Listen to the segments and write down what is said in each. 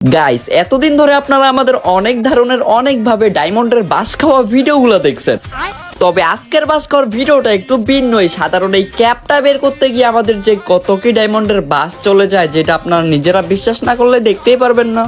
Guys এতদিন ধরে আপনারা আমাদের অনেক ধরনের অনেকভাবে ডায়মন্ডের বাস খাওয়া ভিডিওগুলো দেখছেন, তবে আজকের বাস খাওয়ার ভিডিওটা একটু ভিন্নই। সাধারণ এই ক্যাপটা বের করতে গিয়ে আমাদের যে কত কি ডায়মন্ডের বাস চলে যায়, যেটা আপনারা নিজেরা বিশ্বাস না করলে দেখতেই পারবেন না।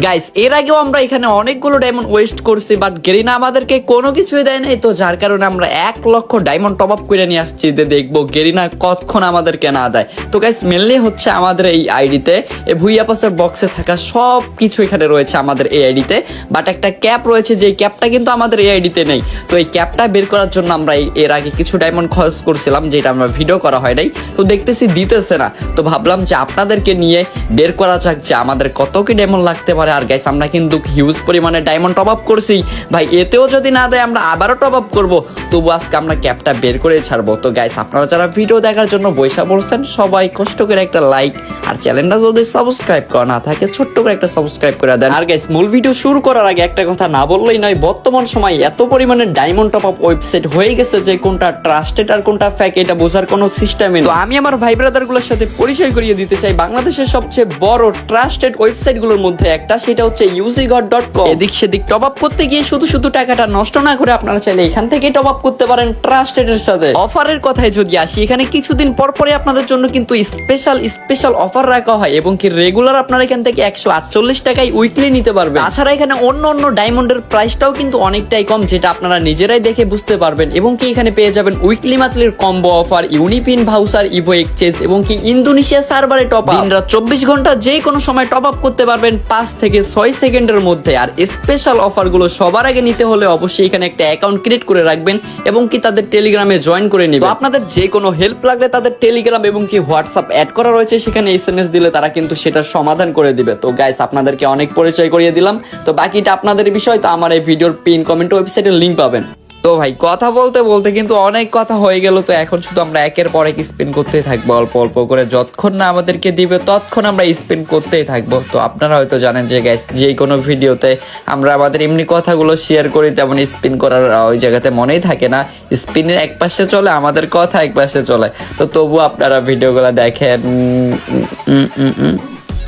গাইস এর আগেও আমরা এখানে অনেকগুলো ডায়মন্ড ওয়েস্ট করছি, বাট গেরিনা আমাদেরকে কোনো কিছুই দেয় নাই। তো যার কারণে আমরা 1 লক্ষ ডায়মন্ড টপ আপ করে নিয়ে আসছি যে দেখবো গেরিনা কতক্ষণ আমাদেরকে না দেয়। তো গাইস মেনলি হচ্ছে আমাদের এই আইডিতে এই ভুইয়া পাসের বক্সে থাকা সব কিছু এখানে রয়েছে আমাদের এই আইডিতে, বাট একটা ক্যাপ রয়েছে যে ক্যাপটা কিন্তু আমাদের এই আইডিতে নেই। তো এই ক্যাপটা বের করার জন্য আমরা এর আগে কিছু ডায়মন্ড খরচ করছিলাম, যেটা আমরা ভিডিও করা হয় নাই। তো দেখতেছি দিতেছে না, তো ভাবলাম যে আপনাদেরকে নিয়ে বের করা যাক যে আমাদের কত কি ডায়মন্ড লাগতে পারে। আর গাইস আমরা কিন্তু হিউজ পরিমাণে ডায়মন্ড টপ আপ করছি ভাই, এতেও যদি না দেয় আমরা আবারও টপ আপ করবো। তবু আজকে আমরা ক্যাপটা বের করে ছাড়বো। তো গাইস আপনারা যারা ভিডিও দেখার জন্য বৈশা পড়ছেন সবাই কষ্ট করে একটা লাইক আর চ্যানেলটা যদি সাবস্ক্রাইব করা না থাকে ছোট্ট করে একটা সাবস্ক্রাইব করে দেন। আর গাইস মূল ভিডিও শুরু করার আগে একটা কথা না বললেই নয়, বর্তমান সময় এত পরিমাণে ডায়মন্ড টপ আপ ওয়েবসাইট হয়ে গেছে যে কোনটা ট্রাস্টেড আর কোনটা ফেক এটা বোঝার কোনো সিস্টেমই নেই। তো আমি আমার ভাই ব্রাদারগুলোর সাথে পরিচয় করিয়ে দিতে চাই বাংলাদেশের সবচেয়ে বড় ট্রাস্টেড ওয়েবসাইটগুলোর মধ্যে একটা, সেটা হচ্ছে UCGod.com। এদিক সেদিক টপ আপ করতে গিয়ে শুধু শুধু টাকাটা নষ্ট না করে আপনারা চাইলে এখান থেকে টপ আপ করতে পারেন ট্রাস্টেড এর সাথে। অফারের কথায় যদি আসি, এখানে কিছুদিন পর পরে আপনাদের জন্য কিন্তু স্পেশাল অফার রাখা হয় এবং কি রেগুলার আপনারা এখান থেকে 148 টাকায় উইকলি নিতে পারবেন। তাছাড়া এখানে অন্য ডায়মন্ডের প্রাইসটাও কিন্তু অনেকটাই কম, যেটা আপনারা নিজেরাই দেখে বুঝতে পারবেন। এবং কি এখানে পেয়ে যাবেন উইকলি মান্থলির combo offer, Unipin voucher, Evo exchange এবং কি ইন্দোনেশিয়া সার্ভারে টপ আপ। দিনরাত 24 ঘন্টা যে কোনো সময় টপ আপ করতে পারবেন 5 থেকে 6 সেকেন্ডের মধ্যে। আর স্পেশাল অফারগুলো সবার আগে নিতে হলে অবশ্যই এখানে একটা অ্যাকাউন্ট ক্রিয়েট করে রাখবেন এবং কি তাদের টেলিগ্রামে জয়েন করে নেবেন। আপনাদের যে কোনো হেল্প লাগলে তাদের টেলিগ্রাম এবং কি হোয়াটসঅ্যাপ অ্যাড করা রয়েছে, সেখানে SMS দিলে তারা কিন্তু সেটার সমাধান করে দিবে। তো গাইস আপনাদেরকে অনেক পরিচয় করিয়ে দিলাম, তো বাকিটা আপনাদের বিষয়। তো আমার এই ভিডিওর পিন কমেন্ট ওয়েবসাইটের লিংক পাবেন। তো ভাই কথা বলতে বলতে কিন্তু অনেক কথা হয়ে গেল। তো এখন শুধু আমরা একের পর এক স্পিন করতেই থাকবো, অল্প অল্প করে যতক্ষণ না আমাদেরকে দিবে ততক্ষণ আমরা স্পিন করতেই থাকবো। তো আপনারা হয়তো জানেন যে গাইস যে কোনো ভিডিওতে আমরা আমাদের এমনি কথাগুলো শেয়ার করি, তেমন স্পিন করার ওই জায়গাতে মনেই থাকে না। স্পিনের এক পাশে চলে, আমাদের কথা এক পাশে চলে। তো তবু আপনারা ভিডিওগুলো দেখেন।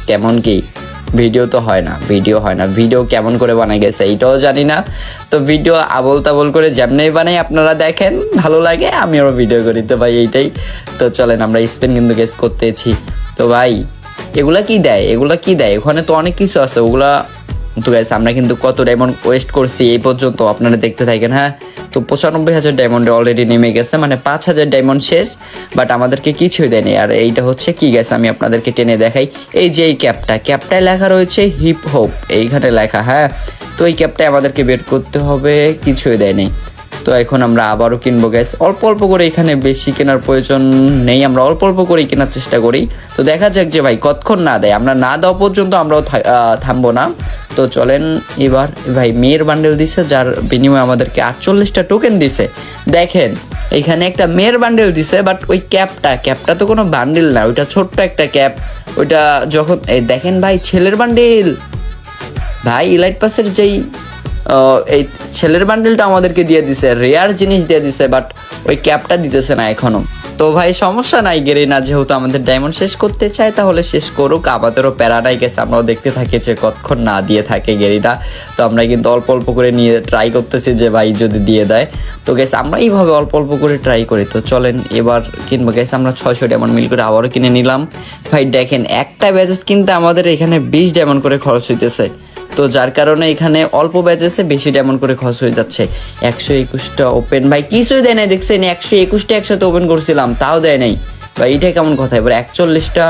কেমন কি ভিডিও তো হয় না, ভিডিও কেমন করে বানাই গেছে এইটাও জানি না। তো ভিডিও আবল তাবল করে যেমনি বানাই আপনারা দেখেন, ভালো লাগে, আমিও ভিডিও করি। তো ভাই এইটাই। তো চলেন আমরা স্পিন কিন্তু গেস করতেছি। তো ভাই এগুলা কি দেয়, ওখানে তো অনেক কিছু আছে ওগুলা। তো গাইস আমরা কিন্তু কত ডায়মন্ড ওয়েস্ট করছি এই পর্যন্ত আপনারা দেখতে থাকেন। হ্যাঁ, তো 95,000 ডায়মন্ডে অলরেডি নেমে গেছে, মানে 5,000 ডায়মন্ড শেষ, বাট আমাদেরকে কিছুই দেয়নি। আর এইটা হচ্ছে কি গাইস, আমি আপনাদেরকে টেনে দেখাই। এই যে এই ক্যাপটায় লেখা রয়েছে হিপ হোপ, এইখানে লেখা। হ্যাঁ, তো এই ক্যাপটায় আমাদেরকে বের করতে হবে, কিছুই দেয়নি। তো এখন আমরা আবারও কিনবো গ্যাস, অল্প অল্প করে। এখানে বেশি কেনার প্রয়োজন নেই, আমরা অল্প অল্প করেই কেনার চেষ্টা করি। তো দেখা যাক যে ভাই কতক্ষণ না দেয়, আমরা না দেওয়া পর্যন্ত আমরাও থামবো না। তো চলেন এবার। ভাই মেয়ের বান্ডেল দিছে, যার বিনিময়ে আমাদেরকে 48টা টোকেন দিছে। দেখেন এখানে একটা মেয়ের বান্ডেল দিছে, বাট ওই ক্যাপটা তো কোনো বান্ডেল না, ওইটা ছোট্ট একটা ক্যাপ। ওইটা যখন দেখেন ভাই ছেলের বান্ডেল, ভাই ইলাইট পাসের যেই এই ছেলের বান্ডেলটা আমাদেরকে দিয়ে দিছে, রেয়ার জিনিস দিয়ে দিছে, বাট ওই ক্যাপটা দিতেছে না এখনো। তো ভাই সমস্যা নাই, গেরিনা যেহেতু আমাদের ডায়মন্ড শেষ করতে চায় তাহলে শেষ করুক, আমাদেরও প্যারাডাই গেছে। আমরাও দেখতে থাকি যে কতক্ষণ না দিয়ে থাকে গেরিনা। তো আমরা কিন্তু অল্প অল্প করে নিয়ে ট্রাই করতেছি যে ভাই যদি দিয়ে দেয়। তো গেছে আমরা এইভাবে অল্প অল্প করে ট্রাই করি। তো চলেন এবার কিনবো গেছে। আমরা 600 ডায়মন্ড মিল করে আবারও কিনে নিলাম। ভাই দেখেন একটা ব্যাচেস কিনতে আমাদের এখানে 20 ডায়মন্ড করে খরচ হইতেছে। তো যার কারণে এখানে অল্প ব্যাচেসে বেশি ডায়মন্ড করে খরচ হয়ে যাচ্ছে। 121টা ওপেন, ভাই কিছুই দেয় নাই। দেখছেন 121টা একসাথে ওপেন করছিলাম, তাও দেয় নাই ভাই। এটা কেমন কথা? এবার 41টা,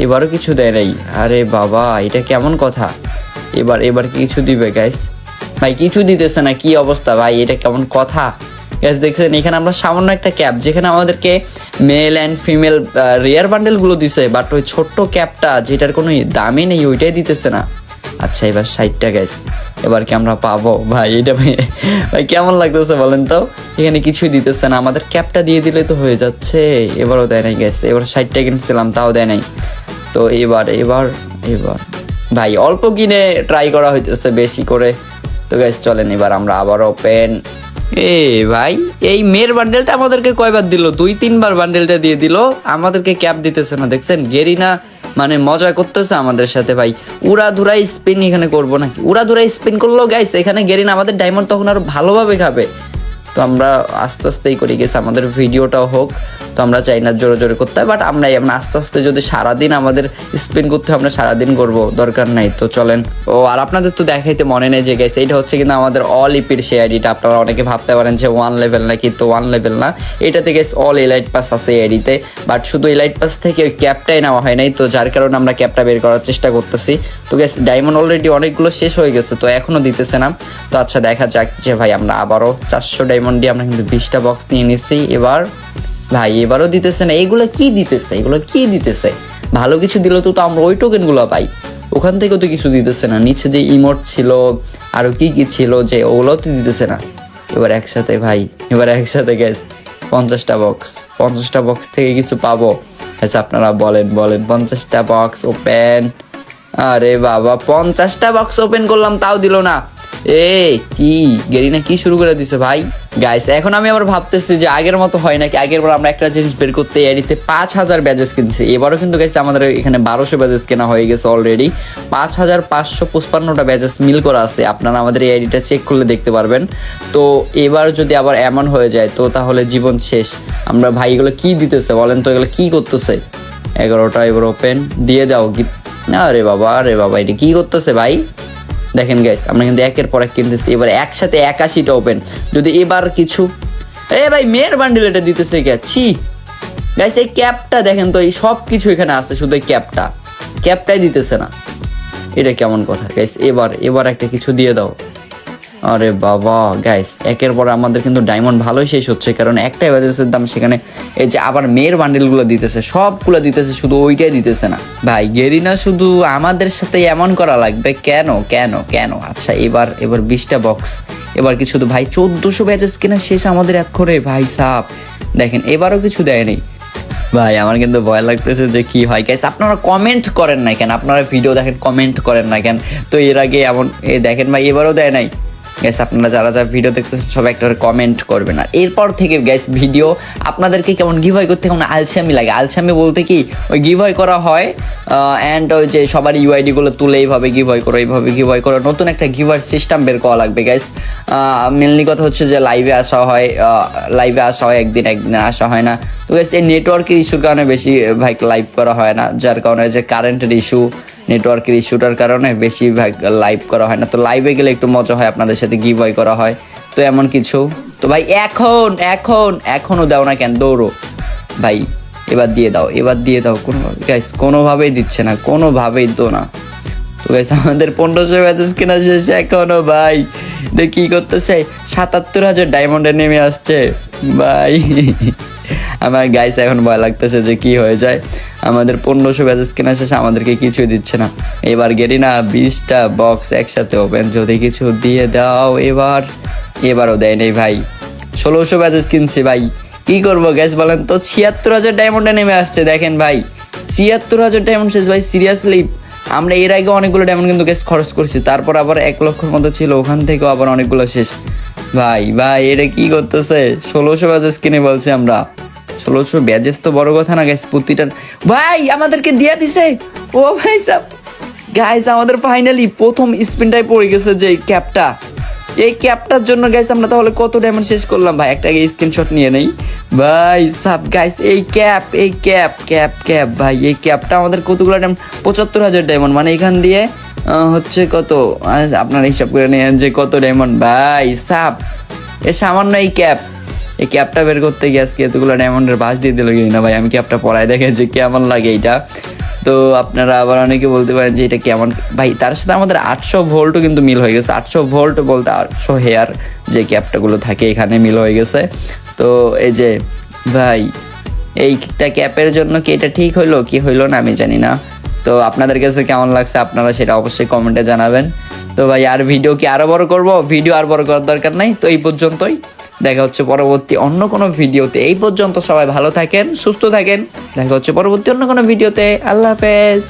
এবারও কিছু দেয় নাই। আরে বাবা এটা কেমন কথা? এবার কিছু দিবে গাইস? ভাই কিছু দিতেছে না, কি অবস্থা ভাই, এটা কেমন কথা? গ্যাস দেখছেন এখানে আমরা সামান্য একটা ক্যাপ, যেখানে আমাদেরকে মেল অ্যান্ড ফিমেল রেয়ার বান্ডেলগুলো দিছে, বাট ওই ছোট্ট ক্যাপটা যেটার কোনো দামই নেই ওইটাই দিতেছে না। আচ্ছা এবার 60টা গ্যাস, এবার কি আমরা পাবো? ভাই এটা ভাই কেমন লাগতেছে বলেন তো? এখানে কিছুই দিতেছে না, আমাদের ক্যাপটা দিয়ে দিলে তো হয়ে যাচ্ছে। এবারও দেয় নাই গ্যাস, এবার 60টা কিনছিলাম তাও দেয় নাই। তো এবার ভাই অল্প কিনে ট্রাই করা হইতেছে বেশি করে। তো গ্যাস চলেন এবার আমরা আবার ওপেন। ভাই এই মেয়ের বান্ডেলটা আমাদেরকে কয়বার দিল? 2-3 বার বান্ডেলটা দিয়ে দিল, আমাদেরকে ক্যাপ দিতেছে না। দেখছেন গেরিনা মানে মজা করতেছে আমাদের সাথে ভাই। উড়াধুরাই স্পিন এখানে করবো নাকি? উড়াধুরাই স্পিন করলো গাইস, এখানে গেরিনা আমাদের ডায়মন্ড তখন আরো ভালোভাবে খাবে। তো আমরা আস্তে আস্তেই করে গেছি, আমাদের ভিডিওটাও হোক, তো আমরা চাই না জোরে জোরে করতে হয়, বাট আমরা আস্তে আস্তে যদি সারাদিন আমাদের স্পিন করতে হয় আমরা সারাদিন করবো, দরকার নাই। তো চলেন। ও আর আপনাদের তো দেখাইতে মনে নেই যে গেছে এটা হচ্ছে কিন্তু আমাদের অল ইপির সেই আইডিটা। আপনারা অনেকে ভাবতে পারেন যে 1 লেভেল নাকি, তো 1 লেভেল না, এটাতে গেছে অল এলাইট পাস আছে এই আইডিতে, বাট শুধু এলাইট পাস থেকে ওই ক্যাপটাই নেওয়া হয় নাই, তো যার কারণে আমরা ক্যাপটা বের করার চেষ্টা করতেছি। তো গেছে ডায়মন্ড অলরেডি অনেকগুলো শেষ হয়ে গেছে, তো এখনো দিতেছে না। তো আচ্ছা দেখা যাক যে ভাই আমরা আবারও 400 ডায়মন্ড দিয়ে আমরা কিন্তু 20টা বক্স নিয়ে নিচ্ছি। এবার ভাই এবারও দিতেছে না। এগুলো কি দিতেছে, এগুলো কি দিতেছে? ভালো কিছু দিল তো আমরা ওই টোকেন গুলো পাই, ওখান থেকেও তো কিছু দিতেছে না। নিচে যে ইমোট ছিল আরো কি কি ছিল যে ওগুলো তো দিতেছে না। এবার একসাথে ভাই, এবার একসাথে গ্যাস 50টা বক্স, 50টা বক্স থেকে কিছু পাবো? আচ্ছা আপনারা বলেন বলেন। 50টা বক্স ওপেন। আরে বাবা 50টা বক্স ওপেন করলাম তাও দিল না। কি গেরিনা কি শুরু করে দিছে ভাই। গাইস এখন আমি আবার ভাবতেছি যে আগের মতো হয় নাকি। আগের বার আমরা একটা জিনিস বের করতে এডিতে 5000 ব্যাজেস কিনছি, এবারও কিন্তু গাইস আমাদের এখানে 1200 ব্যাজেস কেনা হয়ে গেছে অলরেডি। 5555টা ব্যাজেস মিল করা আছে, আপনারা আমাদের এই আইডিটা চেক করলে দেখতে পারবেন। তো এবার যদি আবার এমন হয়ে যায় তো তাহলে জীবন শেষ। আমরা ভাই এগুলো কি দিতেছে বলেন তো, এগুলো কি করতেছে? 11টা এবার ওপেন দিয়ে দাও। আরে বাবা এটা কি করতেছে ভাই? দেখেন গাইস আমরা কিন্তু একের পর এক কিনতেছি, এবার একসাথে 81টা ওপেন। যদি এবার কিছু ভাই মেয়ের বান্ডিল এটা দিতেছে ছি গাইস। এই ক্যাপটা দেখেন তো, এই সব কিছু এখানে আছে, শুধু এই ক্যাপটাই দিতেছে না। এটা কেমন কথা গাইস? এবার একটা কিছু দিয়ে দাও। আরে বাবা গাইস একের পর আমাদের কিন্তু ডায়মন্ড ভালোই শেষ হচ্ছে, কারণ একটাই ব্যাজেসের দাম, সেখানে এই যে আবার মেয়ের বান্ডেলগুলো দিতেছে, সবগুলো দিতেছে, শুধু ওইটাই দিতেছে না ভাই। গেরিনা শুধু আমাদের সাথে এমন করা লাগবে কেন কেন কেন? আচ্ছা এবার 20টা বক্স, এবার কি শুধু ভাই 1400 ব্যাজেস কেনা শেষ আমাদের এক্ষরে ভাই সাপ। দেখেন এবারও কিছু দেয়নি ভাই। আমার কিন্তু ভয় লাগতেছে যে কি হয় গাইস। আপনারা কমেন্ট করেন না কেন? আপনারা ভিডিও দেখেন কমেন্ট করেন না কেন? তো এর আগে এমন দেখেন ভাই এবারও দেয় নাই গ্যাস। আপনারা যারা যারা ভিডিও দেখতেছেন সবাই একটা কমেন্ট করবেন। আর এরপর থেকে গ্যাস ভিডিও আপনাদেরকে কেমন গিভওয়ে করতে কেমন আলসামি লাগে। আলসামি বলতে কি ওই গিভওয়ে করা হয় অ্যান্ড ওই যে সবার ইউআইডি গুলো তুলে এইভাবে গিভওয়ে করো, এইভাবে গিভওয়ে করো। নতুন একটা গিভওয়ে সিস্টেম বের করা লাগবে গ্যাস। মেনলি কথা হচ্ছে যে লাইভে আসা হয় একদিন আসা হয় না। তো গ্যাস এই নেটওয়ার্কের ইস্যুর কারণে বেশি ভাই লাইভ করা হয় না, যার কারণে যে কারেন্টের ইস্যু, নেটওয়ার্কের ইস্যুটার কারণে বেশিরভাগ লাইভ করা হয় না। তো লাইভে গেলে একটু মজা হয়, আপনাদের সাথে গিভওয়ে করা হয়, তো এমন কিছু। তো ভাই এখনো দাও না কেন? দৌড়ো ভাই, এবার দিয়ে দাও। কোনোভাবেই দিচ্ছে না, কোনোভাবেই তো না। তো গাইস আমাদের 1500 ব্যাচেস কেনা শেষ এখনো ভাই। কি করতেছে? 77,000 ডায়মন্ডে নেমে আসছে ভাই। আমার গাইস এখন ভয় লাগতেছে যে কি হয়ে যায়। আমাদের 1500 ব্যাচেস কেনা শেষে আমাদেরকে কিছুই দিচ্ছে না। এবার গেরিনা 20টা বক্স একসাথে ওপেন, যদি কিছু দিয়ে দাও। এবারও দেয় নেই ভাই। 1600 ব্যাচেস কিনছি ভাই, কি করবো গ্যাস বলেন তো? 76,000 ডায়মন্ডে নেমে আসছে দেখেন ভাই। 76,000 ডায়মন্ড শেষ ভাই, সিরিয়াসলি। আমরা এর আগে অনেকগুলো ডায়মন্ড কিন্তু গ্যাস খরচ করছি, তারপর আবার 1 লক্ষের মতো ছিল, ওখান থেকেও আবার অনেকগুলো শেষ ভাই। এটা কি করতেছে? 1600 ব্যাচেস কিনে বলছি আমরা। 1600 ব্যাচেস তো বড় কথা না গ্যাস, প্রতিটা ভাই আমাদেরকে দিয়ে দিছে। ও ভাই সাব গাইস আমাদের ফাইনালি প্রথম স্পিনটাই পড়ে গেছে যে ক্যাপটা। এই ক্যাপটার জন্য গাইস আমরা তাহলে কত ডায়মন্ড শেষ করলাম ভাই? একটা স্ক্রিনশট নিয়ে নেই ভাই সাব গাইস। এই ক্যাপ ভাই, এই ক্যাপটা আমাদের কতগুলো ডায়মন্ড? 75,000 ডায়মন্ড, মানে এখান দিয়ে হচ্ছে কত আপনারা হিসাব করে নেন যে কত ডায়মন্ড ভাই সাব। এ সামান্য এই ক্যাপটা বের করতে গিয়ে আজকে এতগুলো ডায়মন্ডের বাস দিয়ে দিল না ভাই। আমি ক্যাপটা পরায় দেখে যে কেমন লাগে এইটা। তো আপনারা আবার অনেকে বলতে পারেন যে এটা কেমন ভাই। তার সাথে আমাদের 800 ভোল্টও কিন্তু মিল হয়ে গেছে। 800 ভোল্ট বলতে 800 হেয়ার যে ক্যাপটাগুলো থাকে এখানে মিল হয়ে গেছে। তো এই যে ভাই এইটা ক্যাপের জন্য কি এটা ঠিক হইলো কি হইলো না আমি জানি না। তো আপনাদের কাছে কেমন লাগছে আপনারা সেটা অবশ্যই কমেন্টে জানাবেন। তো ভাই আর ভিডিও কি আরো বড় করব? ভিডিও আর বড় করার দরকার নাই। তো এই পর্যন্তই, দেখা হচ্ছে পরবর্তী অন্য কোনো ভিডিওতে। এই পর্যন্ত সবাই ভালো থাকেন, সুস্থ থাকেন। দেখা হচ্ছে পরবর্তী অন্য কোনো ভিডিওতে। আল্লাহ হাফেজ।